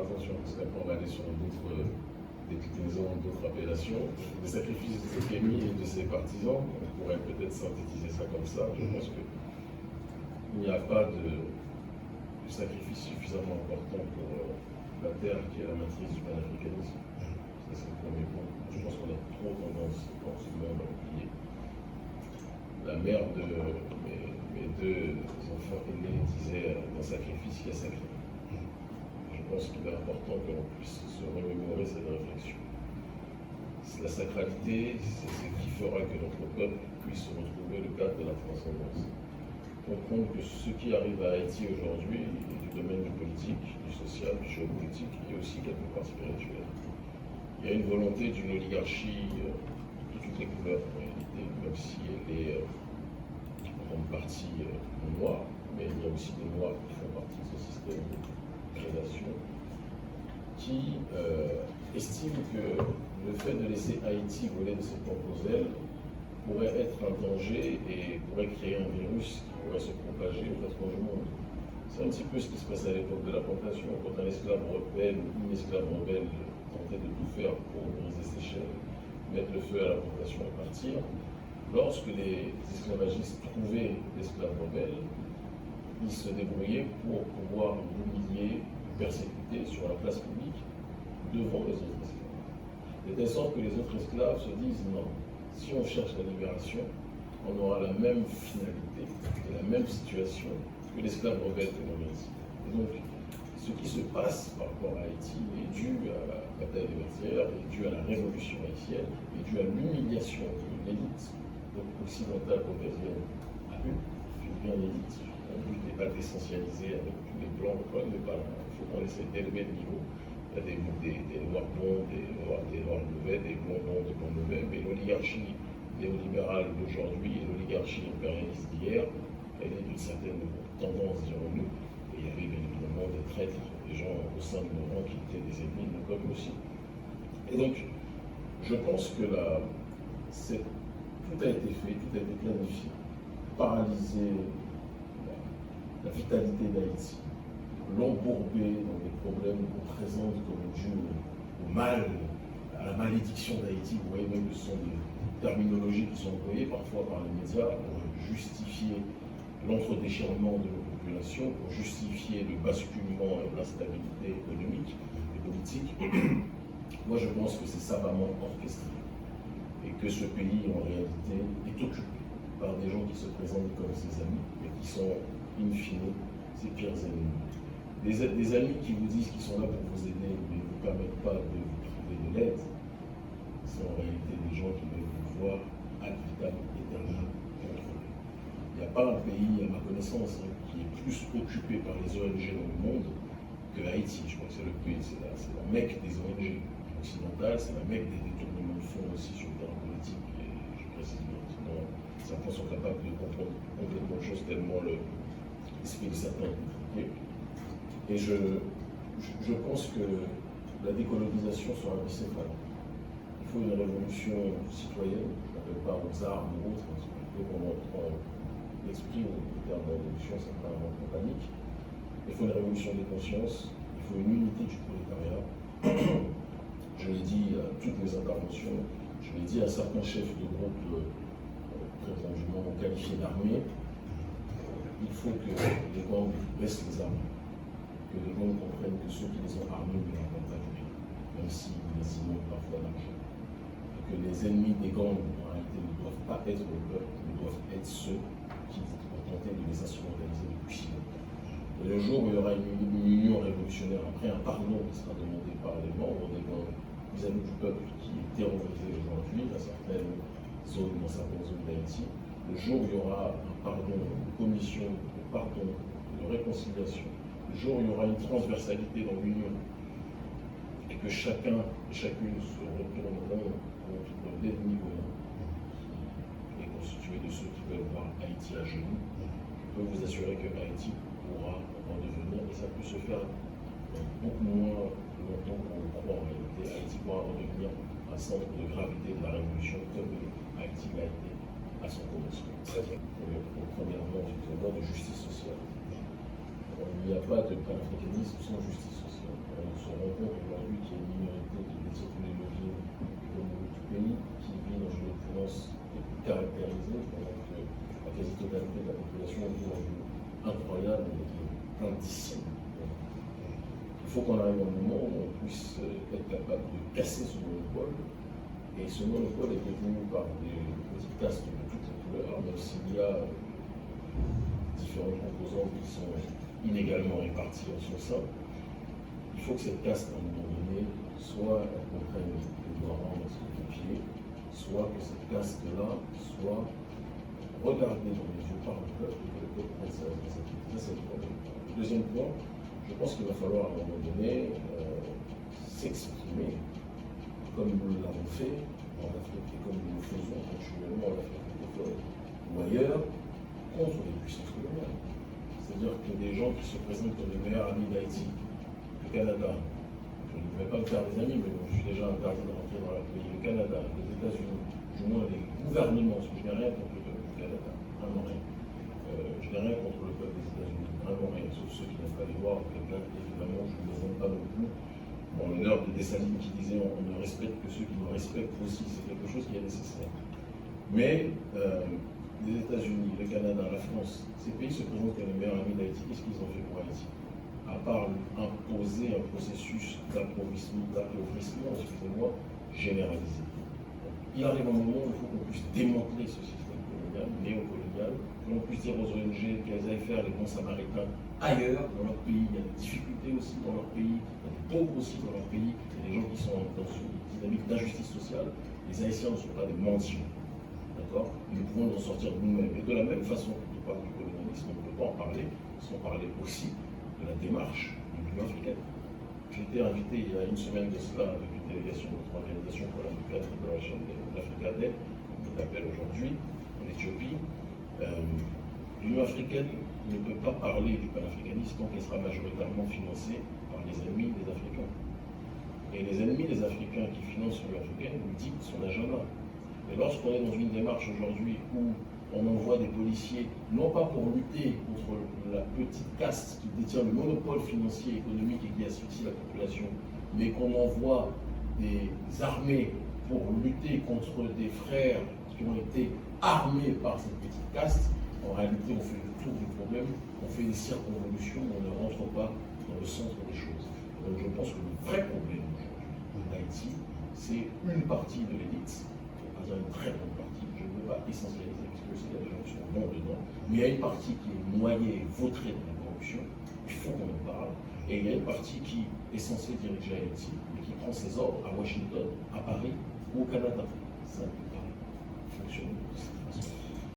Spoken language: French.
attention, parce qu'après on va aller sur d'autres déclinaisons, d'autres appellations. Le sacrifice de Kémy et de ses partisans, on pourrait peut-être synthétiser ça comme ça. Je pense qu'il n'y a pas de sacrifice suffisamment important pour la terre qui est la matrice du panafricanisme. Ça, c'est le premier point. Je pense qu'on a trop tendance dans ce monde à oublier. La mère de mes deux enfants aînés disait dans sacrifice, il y a sacré. Je pense qu'il est important qu'on puisse se remémorer cette réflexion. La sacralité, c'est ce qui fera que notre peuple puisse retrouver le cadre de la transcendance. Comprendre que ce qui arrive à Haïti aujourd'hui est du domaine du politique, du social, du géopolitique et aussi quelque part spirituel. Il y a une volonté d'une oligarchie de toutes les couleurs en réalité, même si elle est en grande partie noire, mais il y a aussi des noirs qui font partie de ce système de prédation qui estime que le fait de laisser Haïti voler de ses propres ailes pourrait être un danger et pourrait créer un virus qui pourrait se propager aux quatre coins du monde. C'est un petit peu ce qui se passe à l'époque de la plantation, quand un esclave rebelle ou une esclave rebelle tentait de tout faire pour briser ses chaînes, mettre le feu à la plantation et partir. Lorsque les esclavagistes trouvaient l'esclave rebelle, ils se débrouillaient pour pouvoir l'humilier, persécuter sur la place publique devant les autres esclaves. De telle sorte que les autres esclaves se disent non. Si on cherche la libération, on aura la même finalité et la même situation que l'esclave rebelle que l'on vient ici. Et donc, ce qui se passe par rapport à Haïti est dû à la bataille des Vertières, est dû à la révolution haïtienne, est dû à l'humiliation que l'élite occidentale caucasienne a eue. Je dis bien l'élite, le but n'est pas d'essentialiser avec tous les blancs, il faut qu'on essaie d'élever le niveau. Il y a des noirs bons, des noirs mauvais, des blancs bons, des blancs mauvais, mais l'oligarchie néolibérale d'aujourd'hui et l'oligarchie impérialiste d'hier, elle est d'une certaine tendance, dirons-nous, et il y avait bien évidemment des traîtres, des gens au sein de nos rangs qui étaient des ennemis de nos peuples aussi. Et donc, je pense que tout a été fait, tout a été planifié, paralyser la vitalité d'Haïti, l'embourber dans des problèmes qu'on présente comme dû au mal, à la malédiction d'Haïti. Vous voyez même que ce sont des terminologies qui sont employées parfois par les médias pour justifier l'entre-déchirement de nos populations, pour justifier le basculement et l'instabilité économique et politique. Moi, je pense que c'est savamment orchestré et que ce pays, en réalité, est occupé par des gens qui se présentent comme ses amis, mais qui sont, in fine, ses pires ennemis. Des amis qui vous disent qu'ils sont là pour vous aider, mais ne vous permettent pas de vous priver de l'aide, sont en réalité des gens qui veulent vous voir ad vitam aeternam contrôlés. Il n'y a pas un pays, à ma connaissance, qui est plus occupé par les ONG dans le monde que Haïti. Je crois que c'est le pays, c'est la mecque des ONG occidentales, c'est la mecque des détournements de fonds aussi sur le terrain politique, et je précise bien, sinon certains sont capables de comprendre complètement de choses tellement l'esprit de certains est compliqué. Et je pense que la décolonisation sera bicéphale. Il faut une révolution citoyenne, je n'appelle pas aux armes ou autres, parce que qu'on prend l'esprit au terme de révolution, ça pas un peu panique. Il faut une révolution des consciences, il faut une unité du prolétariat. Je l'ai dit à toutes mes interventions, je l'ai dit à certains chefs de groupe prétendument qualifiés d'armée, il faut que les gangs baissent les armes. Que les gens comprennent que ceux qui les ont armés ne les rendent pas du bien, même s'ils les inondent parfois d'argent. Et que les ennemis des gangs, en réalité, ne doivent pas être le peuple, mais doivent être ceux qui ont tenté de les instrumentaliser depuis si longtemps. Et le jour où il y aura une union révolutionnaire, après un pardon qui sera demandé par les membres des gangs vis-à-vis du peuple qui est terrorisé aujourd'hui dans certaines zones d'Haïti, le jour où il y aura un pardon, une commission de pardon, de réconciliation, le jour où il y aura une transversalité dans l'union et que chacun et chacune se retourneront contre l'ennemi commun qui est constitué de ceux qui veulent voir Haïti à genoux, je peux vous assurer que Haïti pourra en devenir, et ça peut se faire beaucoup moins longtemps qu'on le croit en réalité. Haïti pourra redevenir un centre de gravité de la révolution comme Haïti l'a été à son commencement. Très bien. Premièrement, une loi de justice sociale. Il n'y a pas de panafricanisme sans justice sociale. On ne saura faut qu'on arrive à un moment où on puisse être capable de casser ce monopole. Et ce monopole est détenu par des petites castes de toutes les couleurs, même s'il y a différentes composantes qui sont inégalement réparties en son sein. Il faut que cette caste, à un moment donné, soit elle comprenne le droit dans ce pied, soit que cette caste-là soit regardée dans les yeux par le peuple et que le peuple prenne sa responsabilité. Ça, c'est le problème. Deuxième point, je pense qu'il va falloir à un moment donné s'exprimer comme nous l'avons fait en Afrique et comme nous le faisons continuellement en Afrique francophone ou ailleurs contre les puissances coloniales. C'est-à-dire que des gens qui se présentent comme les meilleurs amis d'Haïti, le Canada, je ne vais pas me faire des amis, mais bon, je suis déjà interdit de rentrer dans leur pays, le Canada, les États-Unis, du moins les gouvernements, parce que je n'ai rien contre le peuple du Canada, vraiment rien. Je n'ai rien contre le peuple des États-Unis, vraiment rien, sauf ceux qui n'aiment pas les voir, quelqu'un, évidemment, je ne les aime pas non plus. Bon, l'honneur de Dessalines qui disait on ne respecte que ceux qui nous respectent aussi, c'est quelque chose qui est nécessaire. Mais les États-Unis, le Canada, la France, ces pays se présentent comme les meilleurs amis d'Haïti. Qu'est-ce qu'ils ont fait pour Haïti? À part imposer un processus d'appauvrissement, excusez-moi, généralisé. Il arrive un moment où il faut qu'on puisse démanteler ce système colonial, néocolonial, qu'on puisse dire aux ONG qu'elles aillent faire les bons samaritains ailleurs, dans leur pays. Il y a des difficultés aussi dans leur pays, il y a des pauvres aussi dans leur pays, il y a des gens qui sont dans une dynamique d'injustice sociale. Les Haïtiens ne sont pas des mendiants. D'accord? Nous pouvons nous en sortir nous-mêmes. Et de la même façon que nous parlons du colonialisme, on ne peut pas en parler sans parler aussi de la démarche de l'Union africaine. J'ai été invité il y a une semaine de cela avec une délégation de notre organisation pour l'Afrique Liberation de l'Afrique, comme on l'appelle aujourd'hui, en Éthiopie. L'Union africaine ne peut pas parler du panafricanisme tant qu'elle sera majoritairement financée par les ennemis des Africains. Et les ennemis des Africains qui financent l'Union africaine nous dictent son agenda. Et lorsqu'on est dans une démarche aujourd'hui où on envoie des policiers, non pas pour lutter contre la petite caste qui détient le monopole financier et économique et qui asphyxie la population, mais qu'on envoie des armées pour lutter contre des frères qui ont été armés par cette petite caste, en réalité on fait le tour du problème, on fait des circonvolutions, on ne rentre pas dans le centre des choses. Donc je pense que le vrai problème aujourd'hui d'Haïti, c'est une partie de l'élite, pas dire une très grande partie, je ne veux pas essentialiser parce que c'est des gens qui sont bons dedans, mais il y a une partie qui est noyée et vautrée dans la corruption, il faut qu'on en parle, et il y a une partie qui est censée diriger Haïti, et qui prend ses ordres à Washington, à Paris ou au Canada. Ça ne peut pas.